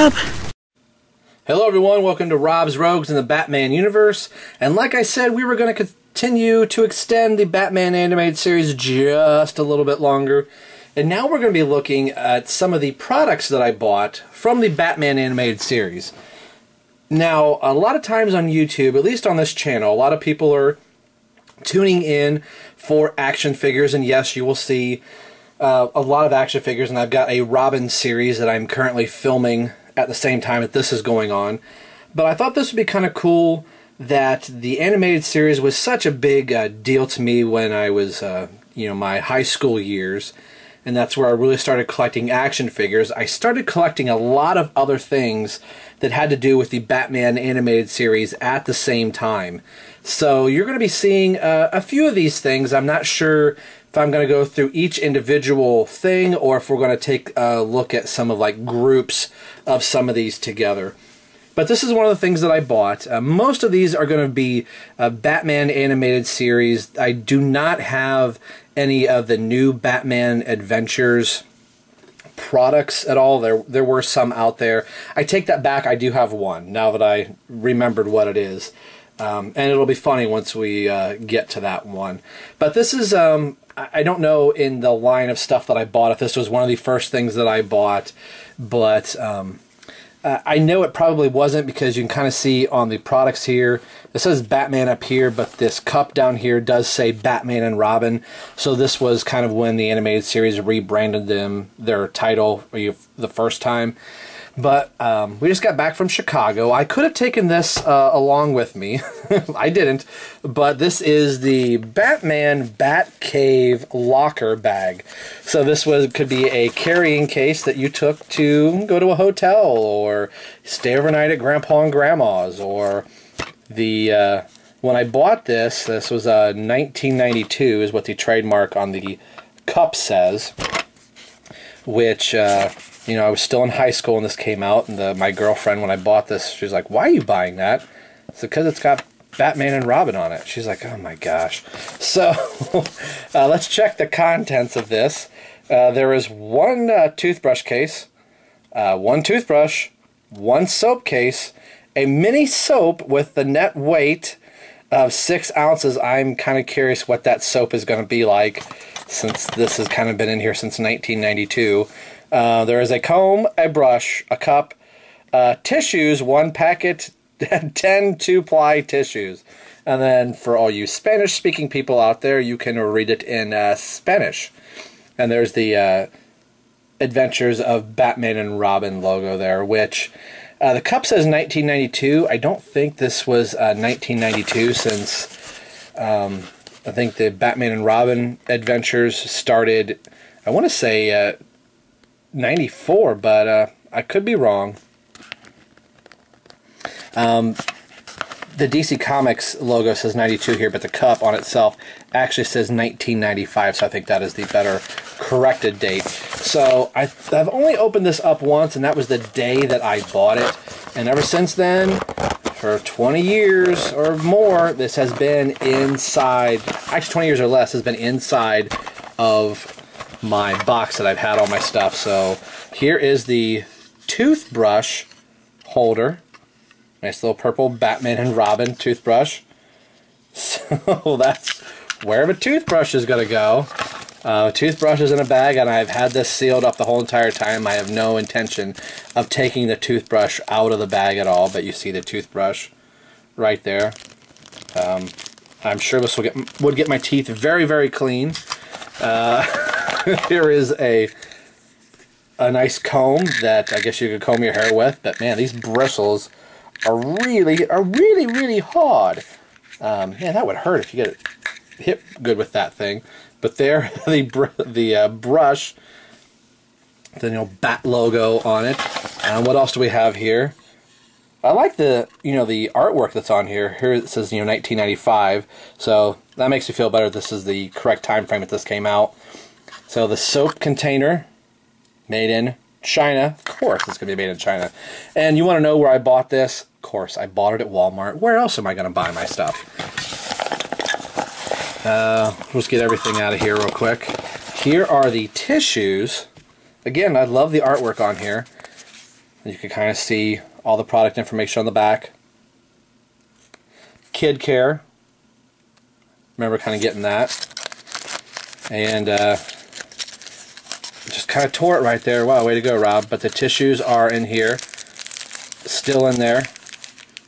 Rob. Hello everyone, welcome to Rob's Rogues in the Batman universe. And like I said, we were going to continue to extend the Batman animated series just a little bit longer. And now we're going to be looking at some of the products that I bought from the Batman animated series. Now, a lot of times on YouTube, at least on this channel, a lot of people are tuning in for action figures. And yes, you will see a lot of action figures. And I've got a Robin series that I'm currently filming at the same time that this is going on. But I thought this would be kind of cool that the animated series was such a big deal to me when I was, my high school years. And that's where I really started collecting action figures. I started collecting a lot of other things that had to do with the Batman animated series at the same time. So you're going to be seeing a few of these things. I'm not sure if I'm going to go through each individual thing or if we're going to take a look at some of like groups of some of these together. But this is one of the things that I bought. Most of these are going to be Batman animated series. I do not have any of the new Batman Adventures products at all. There were some out there. I take that back. I do have one now that I remembered what it is. And it'll be funny once we get to that one. But this is, I don't know in the line of stuff that I bought if this was one of the first things that I bought, but I know it probably wasn't because you can kind of see on the products here, it says Batman up here, but this cup down here does say Batman and Robin. So this was kind of when the animated series rebranded their title the first time. But we just got back from Chicago. I could have taken this along with me. I didn't. But this is the Batman Batcave locker bag. So this could be a carrying case that you took to go to a hotel or stay overnight at Grandpa and Grandma's. Or when I bought this was 1992 is what the trademark on the cup says. Which... I was still in high school when this came out, and my girlfriend, when I bought this, she was like, "Why are you buying that?" It's because it's got Batman and Robin on it. She's like, "Oh my gosh." So, let's check the contents of this. There is one toothbrush case, one toothbrush, one soap case, a mini soap with the net weight of 6 ounces. I'm kind of curious what that soap is going to be like, since this has kind of been in here since 1992. There is a comb, a brush, a cup, tissues, one packet, 10 2-ply tissues. And then for all you Spanish-speaking people out there, you can read it in Spanish. And there's the Adventures of Batman and Robin logo there, which the cup says 1992. I don't think this was 1992 since I think the Batman and Robin Adventures started, I want to say... 94, but I could be wrong. The DC Comics logo says 92 here, but the cup on itself actually says 1995, so I think that is the better corrected date. So I've only opened this up once, and that was the day that I bought it. And ever since then, for 20 years or more, this has been inside, actually 20 years or less, has been inside of my box that I've had all my stuff. So here is the toothbrush holder. Nice little purple Batman and Robin toothbrush. So that's where the toothbrush is going to go. Toothbrush is in a bag, and I've had this sealed up the whole entire time. I have no intention of taking the toothbrush out of the bag at all, but you see the toothbrush right there. I'm sure this would get my teeth very, very clean. Here is a nice comb that I guess you could comb your hair with, but man, these bristles are really hard. Man, that would hurt if you get it hit good with that thing. But there, the brush, the bat logo on it. And what else do we have here? I like the the artwork that's on here. Here it says 1995, so that makes me feel better. This is the correct time frame that this came out. So the soap container, made in China. Of course it's going to be made in China. And you want to know where I bought this? Of course, I bought it at Walmart. Where else am I going to buy my stuff? Let's get everything out of here real quick. Here are the tissues. Again, I love the artwork on here. You can kind of see all the product information on the back. Kid Care. Remember kind of getting that. And just kind of tore it right there. Wow, way to go, Rob. But the tissues are in here. Still in there.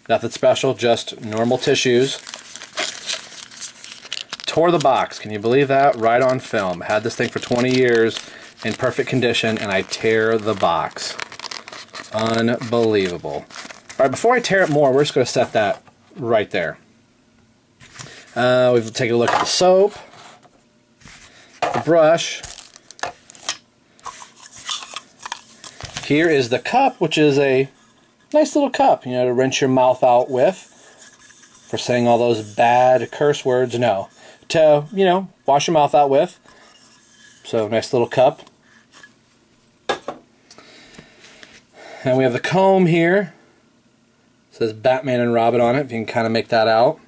Nothing special, just normal tissues. Tore the box. Can you believe that? Right on film. Had this thing for 20 years in perfect condition, and I tear the box. Unbelievable. Alright, before I tear it more, we're just going to set that right there. We've taken a look at the soap, the brush. Here is the cup, which is a nice little cup, you know, to rinse your mouth out with for saying all those bad curse words. No, to, you know, wash your mouth out with. So, nice little cup. And we have the comb here. It says Batman and Robin on it, if you can kind of make that out.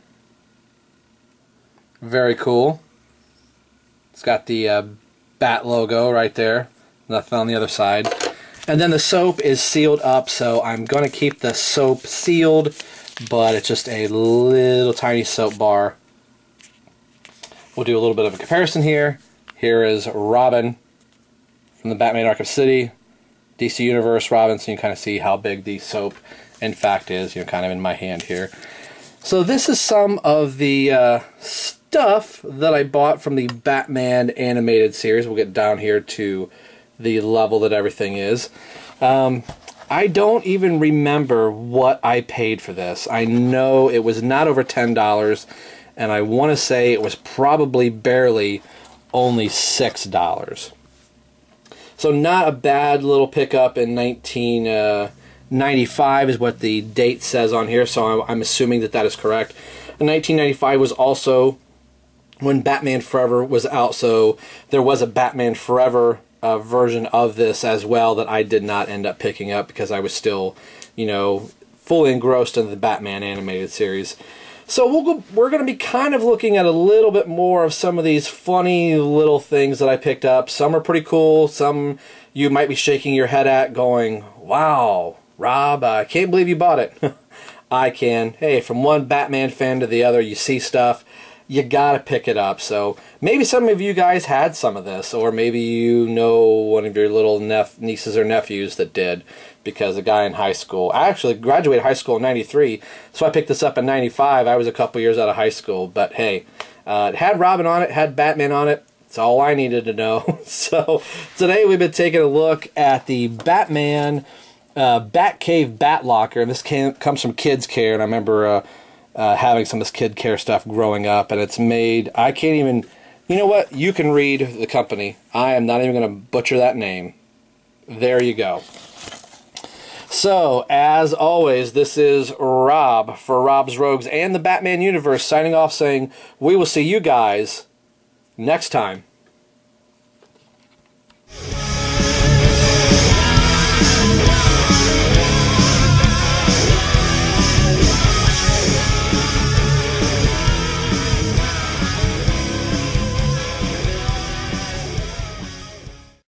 Very cool. It's got the Bat logo right there. Nothing on the other side. And then the soap is sealed up, so I'm going to keep the soap sealed, but it's just a little tiny soap bar. We'll do a little bit of a comparison here. Here is Robin from the Batman Arkham City, DC Universe Robin, so you can kind of see how big the soap in fact is, you know, kind of in my hand here. So this is some of the stuff that I bought from the Batman animated series. We'll get down here to the level that everything is. I don't even remember what I paid for this. I know it was not over $10, and I want to say it was probably barely only $6. So not a bad little pickup in 1995 is what the date says on here, so I'm assuming that that is correct. And 1995 was also when Batman Forever was out, so there was a Batman Forever version of this as well that I did not end up picking up because I was still, you know, fully engrossed in the Batman animated series. So we're going to be kind of looking at a little bit more of some of these funny little things that I picked up. Some are pretty cool. Some you might be shaking your head at going, wow, Rob, I can't believe you bought it. I can. Hey, from one Batman fan to the other, you see stuff, you gotta pick it up. So maybe some of you guys had some of this, or maybe you know one of your little nieces or nephews that did, because a guy in high school, I actually graduated high school in '93, so I picked this up in '95. I was a couple years out of high school, but hey, it had Robin on it, had Batman on it. It's all I needed to know. So today we've been taking a look at the Batman Batcave Bat Locker, and this comes from Kids Care, and I remember having some of this Kid Care stuff growing up, and it's made, I can't even, you know what, you can read the company. I am not even going to butcher that name. There you go. So, as always, this is Rob for Rob's Rogues and the Batman Universe signing off saying we will see you guys next time.